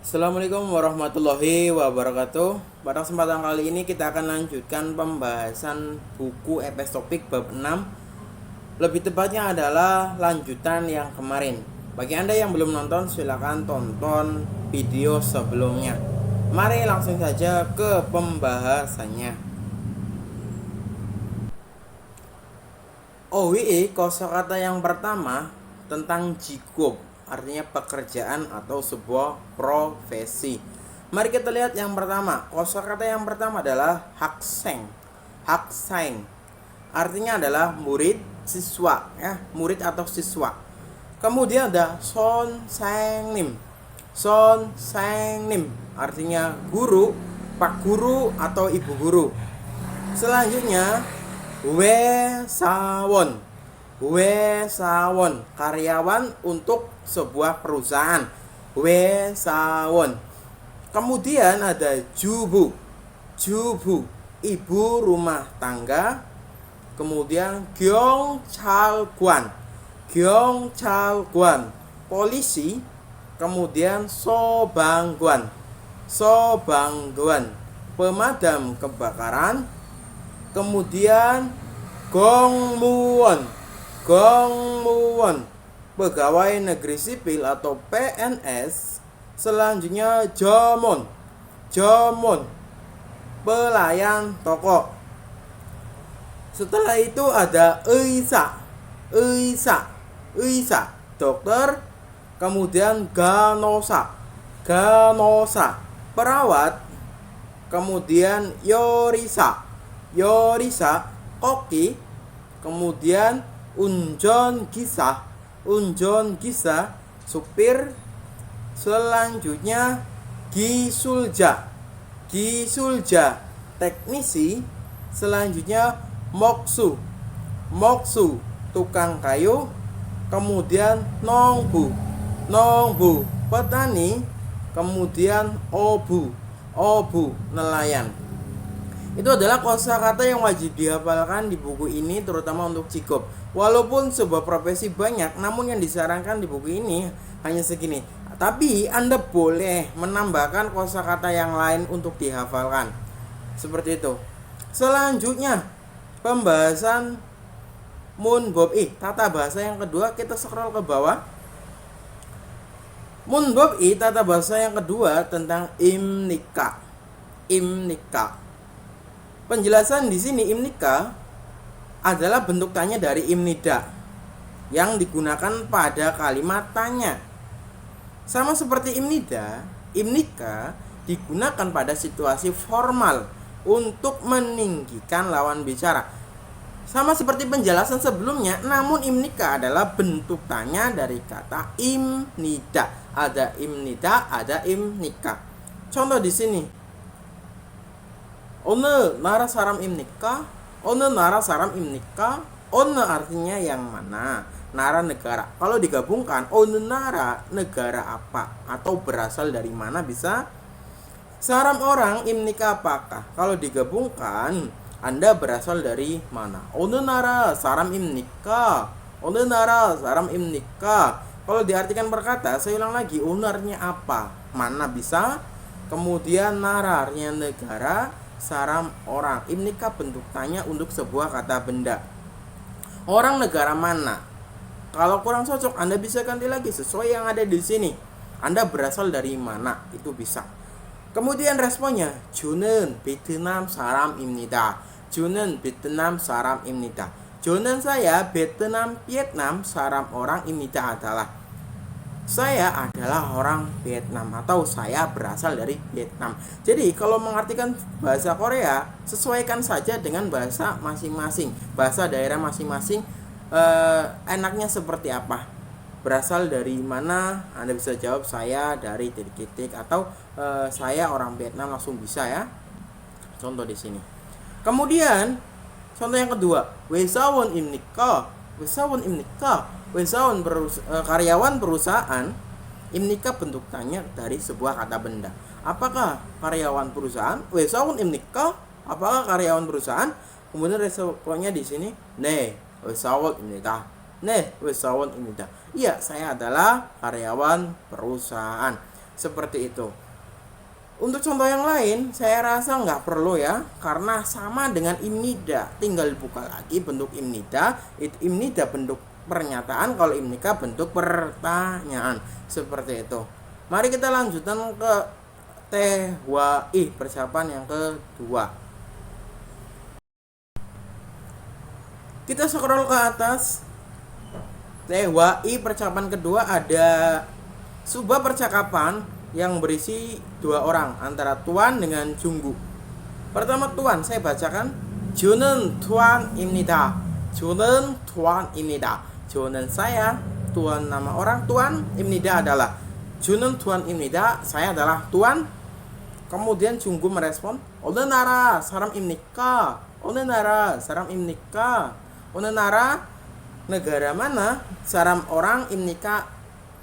Assalamualaikum warahmatullahi wabarakatuh. Pada kesempatan kali ini kita akan lanjutkan pembahasan buku EPS Topik bab 6. Lebih tepatnya adalah lanjutan yang kemarin. Bagi Anda yang belum nonton, silakan tonton video sebelumnya. Mari langsung saja ke pembahasannya. OWI kosakata yang pertama tentang jikob, artinya pekerjaan atau sebuah profesi. Mari kita lihat yang pertama. Kosakata yang pertama adalah hakseng. Hakseng artinya adalah murid, siswa, ya, murid atau siswa. Kemudian ada son seng nim. Son seng nim artinya guru, pak guru atau ibu guru. Selanjutnya wesawon. Wesawon, karyawan untuk sebuah perusahaan. Wesawon. Kemudian ada jubu. Jubu, ibu rumah tangga. Kemudian gyongchalguan. Gyongchalguan, polisi. Kemudian sobangguan. Sobangguan, pemadam kebakaran. Kemudian gongmuwon. Gongmuwon, pegawai negeri sipil atau PNS. Selanjutnya jomon. Jomon, pelayan toko. Setelah itu ada eisa. Eisa, eisa, dokter. Kemudian ganosa. Ganosa, perawat. Kemudian yorisa. Yorisa, koki. Kemudian unjon gisa. Unjon gisa, supir. Selanjutnya gisulja. Gisulja, teknisi. Selanjutnya moksu. Moksu, tukang kayu. Kemudian nongbu. Nongbu, petani. Kemudian obu. Obu, nelayan. Itu adalah kosakata yang wajib dihafalkan di buku ini, terutama untuk jikob. Walaupun sebuah profesi banyak, namun yang disarankan di buku ini hanya segini. Tapi Anda boleh menambahkan kosakata yang lain untuk dihafalkan. Seperti itu. Selanjutnya, pembahasan munbob tata bahasa yang kedua. Kita scroll ke bawah. Munbob tata bahasa yang kedua tentang imnika. Imnika. Penjelasan di sini, imnika adalah bentuk tanya dari imnida yang digunakan pada kalimat tanya. Sama seperti imnida, imnika digunakan pada situasi formal untuk meninggikan lawan bicara. Sama seperti penjelasan sebelumnya, namun imnika adalah bentuk tanya dari kata imnida. Ada imnida, ada imnika. Contoh di sini. One nara saram imnika. One nara saram imnika. One artinya yang mana, nara negara. Kalau digabungkan, one nara negara apa atau berasal dari mana bisa. Saram orang imnika apakah. Kalau digabungkan, Anda berasal dari mana. One nara saram imnika. One nara saram imnika. Kalau diartikan berkata, saya ulang lagi, one artinya apa, mana bisa. Kemudian nara artinya negara. Saram orang, imnika bentuk tanya untuk sebuah kata benda. Orang negara mana? Kalau kurang cocok, Anda bisa ganti lagi sesuai yang ada di sini. Anda berasal dari mana? Itu bisa. Kemudian responnya, Junen Vietnam saram imnida. Junen Vietnam saram imnida. Junen saya Vietnam saram orang imnida adalah saya adalah orang Vietnam atau saya berasal dari Vietnam. Jadi kalau mengartikan bahasa Korea, sesuaikan saja dengan bahasa masing-masing, bahasa daerah masing-masing. Enaknya seperti apa? Berasal dari mana? Anda bisa jawab saya dari titik-titik atau saya orang Vietnam, langsung bisa ya. Contoh di sini. Kemudian contoh yang kedua, wesawon imnika. Wesawon imnika. Wesawon karyawan perusahaan. Imnika bentuk tanya dari sebuah kata benda. Apakah karyawan perusahaan? Wesawon imnika. Apakah karyawan perusahaan? Kemudian responnya di sini, ne wesawon imnika. Ne wesawon imnika. Iya, saya adalah karyawan perusahaan. Seperti itu. Untuk contoh yang lain, saya rasa nggak perlu ya, karena sama dengan imnida. Tinggal buka lagi bentuk imnida. Imnida bentuk pernyataan, kalau imnika bentuk pertanyaan. Seperti itu. Mari kita lanjutkan ke TWI, persiapan yang kedua. Kita scroll ke atas. TWI percakapan kedua ada sebuah percakapan yang berisi dua orang antara tuan dengan junggu. Pertama tuan, saya bacakan. 저는 tuan입니다. 저는 tuan입니다. 저는 saya, tuan nama orang, tuan, 입니다 adalah. 저는 tuan입니다. Saya adalah tuan. Kemudian junggu merespon, 어느 나라 사람입니까? 어느 나라 사람입니까? 어느 나라 negara mana? Saram orang, imnika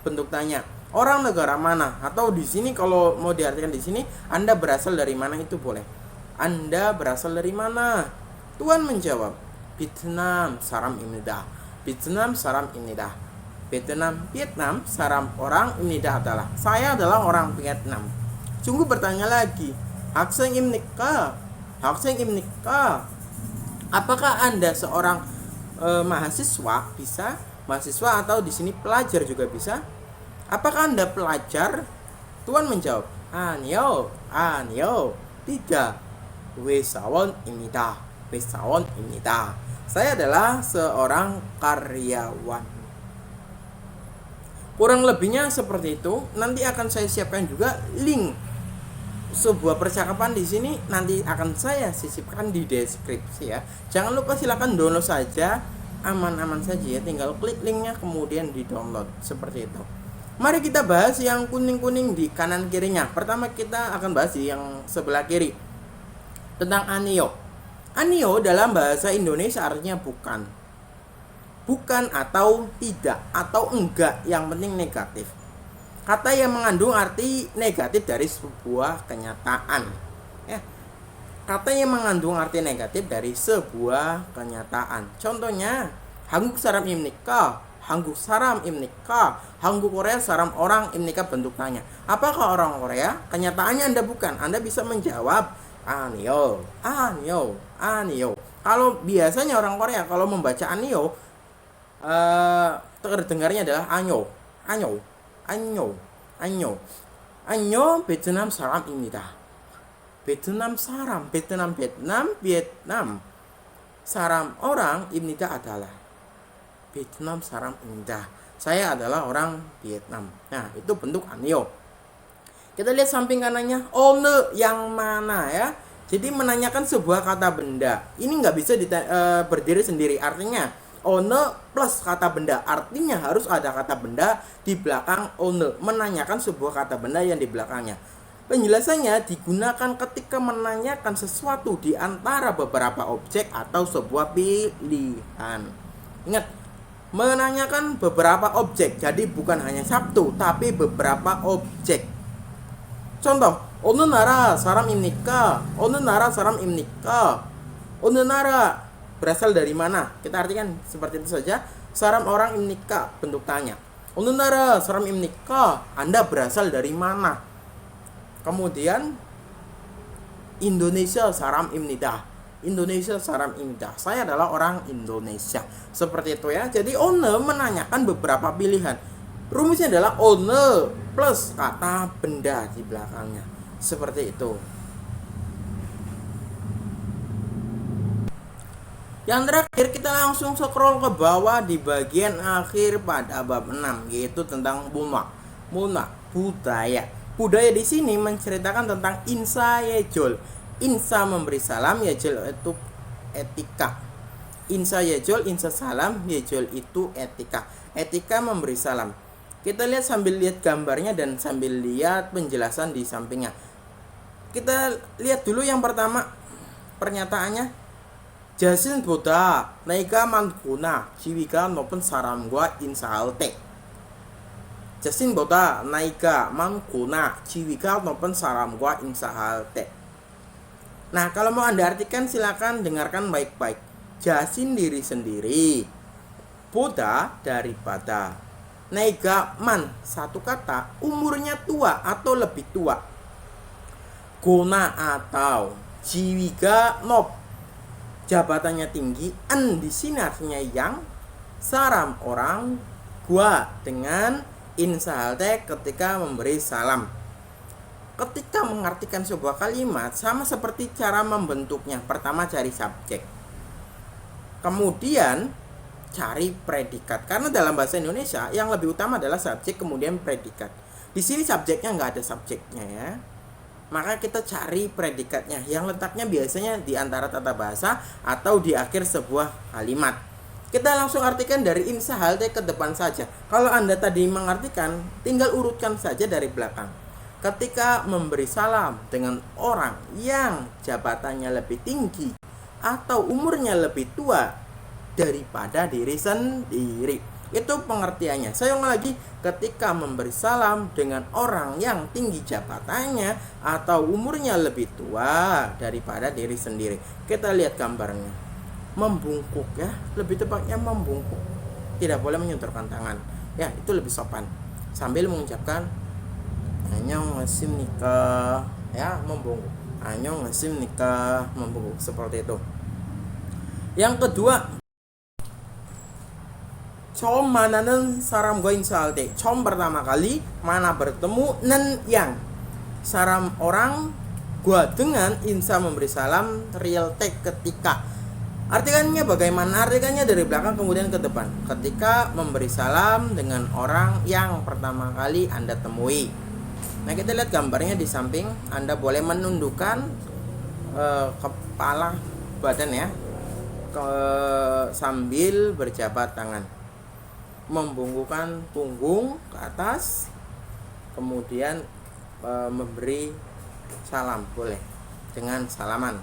bentuk tanya. Orang negara mana? Atau di sini kalau mau diartikan di sini, Anda berasal dari mana itu boleh. Anda berasal dari mana? Tuan menjawab, Vietnam saram입니다. Vietnam saram입니다. Vietnam saram orang, imnida adalah. Saya adalah orang Vietnam. Junggu bertanya lagi, 학생입니까? 학생입니까? Apakah Anda seorang mahasiswa? Bisa mahasiswa atau di sini pelajar juga bisa. Apakah Anda pelajar? Tuan menjawab, 아니요, 아니요, tidak. 회사원입니다. 회사원입니다. Saya adalah seorang karyawan. Kurang lebihnya seperti itu. Nanti akan saya siapkan juga link sebuah percakapan di sini, nanti akan saya sisipkan di deskripsi ya. Jangan lupa silakan download saja, aman-aman saja ya. Tinggal klik linknya kemudian di download seperti itu. Mari kita bahas yang kuning-kuning di kanan kirinya. Pertama kita akan bahas yang sebelah kiri tentang anio. Anio dalam bahasa Indonesia artinya bukan. Bukan atau tidak atau enggak, yang penting negatif. Kata yang mengandung arti negatif dari sebuah kenyataan. Ya. Kata yang mengandung arti negatif dari sebuah kenyataan. Contohnya, 한국 사람입니까? 한국 사람입니까? 한국 Korea saram orang, imnika bentuk tanya. Apakah orang Korea? Kenyataannya Anda bukan. Anda bisa menjawab 아니요, 아니요, 아니요. Kalau biasanya orang Korea kalau membaca anio, terdengarnya adalah anyo, anyo, anyo, anyo, anyo. Vietnam saram입니다. Vietnam saram, Vietnam, Vietnam. Saram orang, imnida adalah. Vietnam saram입니다. Saya adalah orang Vietnam. Nah, itu bentuk anyo. Kita lihat samping kanannya, 어느 yang mana ya. Jadi menanyakan sebuah kata benda. Ini nggak bisa berdiri sendiri. Artinya 어느 plus kata benda. Artinya harus ada kata benda di belakang 어느. Menanyakan sebuah kata benda yang di belakangnya. Penjelasannya digunakan ketika menanyakan sesuatu di antara beberapa objek atau sebuah pilihan. Ingat, menanyakan beberapa objek. Jadi bukan hanya satu, tapi beberapa objek. Contoh, 어느 나라 사람입니까? 어느 나라 사람입니까? 어느 나라 berasal dari mana? Kita artikan seperti itu saja. Saram orang imnika bentuk tanya. 어느 나라 사람입니까? Anda berasal dari mana? Kemudian Indonesia saram입니다. Indonesia saram입니다. Saya adalah orang Indonesia. Seperti itu ya. Jadi 어느 menanyakan beberapa pilihan. Rumusnya adalah 어느 plus kata benda di belakangnya. Seperti itu. Yang terakhir kita langsung scroll ke bawah di bagian akhir pada bab 6, yaitu tentang munwa. Munwa, budaya. Budaya di sini menceritakan tentang insa yejol. Insa memberi salam, yejol itu etika. Insa yejol, insa salam, yejol itu etika. Etika memberi salam. Kita lihat sambil lihat gambarnya dan sambil lihat penjelasan di sampingnya. Kita lihat dulu yang pertama pernyataannya. 자신보다 나이가 많거나 지위가 높은 사람과 인사할 때. 자신보다 나이가 많거나 지위가 높은 사람과 인사할 때. Nah, kalau mau Anda artikan silakan dengarkan baik-baik. Jasin diri sendiri. Boda daripada. Naiga man, satu kata, umurnya tua atau lebih tua. Gona atau jiwiga nop, jabatannya tinggi. En di sini artinya yang. Saram orang. Gua dengan insahalte ketika memberi salam. Ketika mengartikan sebuah kalimat sama seperti cara membentuknya. Pertama cari subjek, kemudian cari predikat. Karena dalam bahasa Indonesia yang lebih utama adalah subjek kemudian predikat. Di sini subjeknya nggak ada subjeknya ya. Maka kita cari predikatnya yang letaknya biasanya di antara tata bahasa atau di akhir sebuah kalimat. Kita langsung artikan dari insahalte ke depan saja. Kalau Anda tadi mengartikan, tinggal urutkan saja dari belakang. Ketika memberi salam dengan orang yang jabatannya lebih tinggi atau umurnya lebih tua daripada diri sendiri, itu pengertiannya. Saya ulang lagi, ketika memberi salam dengan orang yang tinggi jabatannya atau umurnya lebih tua daripada diri sendiri. Kita lihat gambarnya, membungkuk ya, lebih tepatnya membungkuk, tidak boleh menyenturkan tangan ya, itu lebih sopan, sambil mengucapkan annyeonghaseyo nikah ya, membungkuk, annyeonghaseyo nikah, membungkuk seperti itu. Yang kedua, com mananen saram gue insahalte. Com pertama kali, mana bertemu, nen yang. Saram orang, gua dengan, insa memberi salam, real take ketika. Artikannya bagaimana? Artikannya dari belakang kemudian ke depan. Ketika memberi salam dengan orang yang pertama kali Anda temui. Nah, kita lihat gambarnya di samping. Anda boleh menundukkan kepala badan ya, sambil berjabat tangan, membungkukkan punggung ke atas, kemudian memberi salam boleh dengan salaman.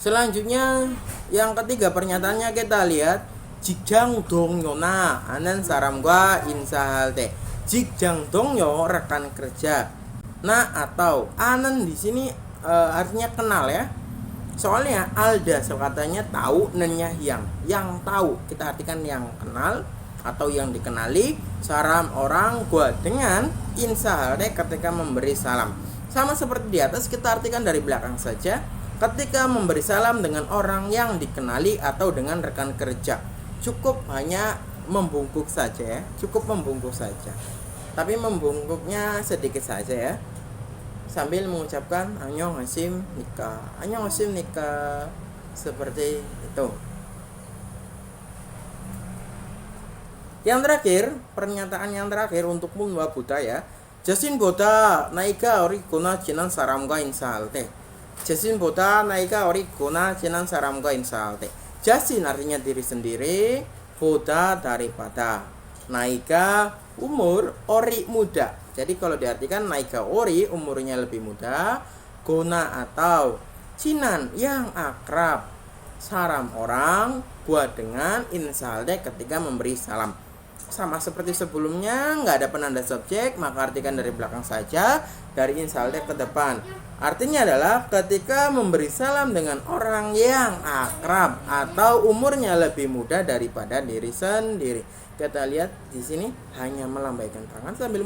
Selanjutnya yang ketiga pernyataannya kita lihat, jikjang dongyona anan saram gua insahalte. Jikjang dongyo rekan kerja. Nah atau anan di sini artinya kenal ya. Soalnya alda katanya tahu, nenya yang tahu. Kita artikan yang kenal atau yang dikenali. Saram orang gua dengan insahalte ketika memberi salam. Sama seperti di atas, kita artikan dari belakang saja. Ketika memberi salam dengan orang yang dikenali atau dengan rekan kerja, cukup hanya membungkuk saja ya, cukup membungkuk saja, tapi membungkuknya sedikit saja ya, sambil mengucapkan annyeonghaseyo nikah, annyeonghaseyo nikah, seperti itu. Yang terakhir, pernyataan yang terakhir untuk Munwa Buddha ya, jasin boda naika ori guna jinan saramga insahalte. Jasin boda naika ori guna jinan saramga insahalte. Jasin artinya diri sendiri, boda daripada, naika umur, ori muda. Jadi kalau diartikan naika ori umurnya lebih muda, guna atau cinan yang akrab, saram orang buat dengan insahalte ketika memberi salam. Sama seperti sebelumnya, nggak ada penanda subjek, maka artikan dari belakang saja, dari insahalte ke depan. Artinya adalah ketika memberi salam dengan orang yang akrab atau umurnya lebih muda daripada diri sendiri. Kita lihat di sini hanya melambaikan tangan sambil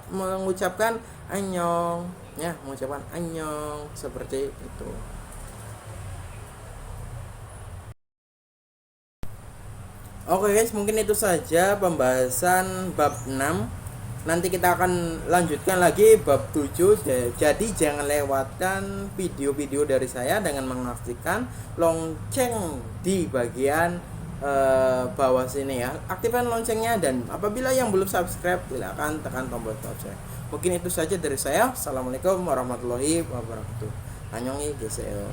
mengucapkan annyeong ya, mengucapkan annyeong seperti itu. Oke guys, mungkin itu saja pembahasan bab 6. Nanti kita akan lanjutkan lagi bab 7. Jadi jangan lewatkan video-video dari saya dengan mengaksikan lonceng di bagian bawah sini ya. Aktifkan loncengnya, dan apabila yang belum subscribe silakan tekan tombol subscribe. Mungkin itu saja dari saya. Assalamualaikum warahmatullahi wabarakatuh. Annyeonghaseyo.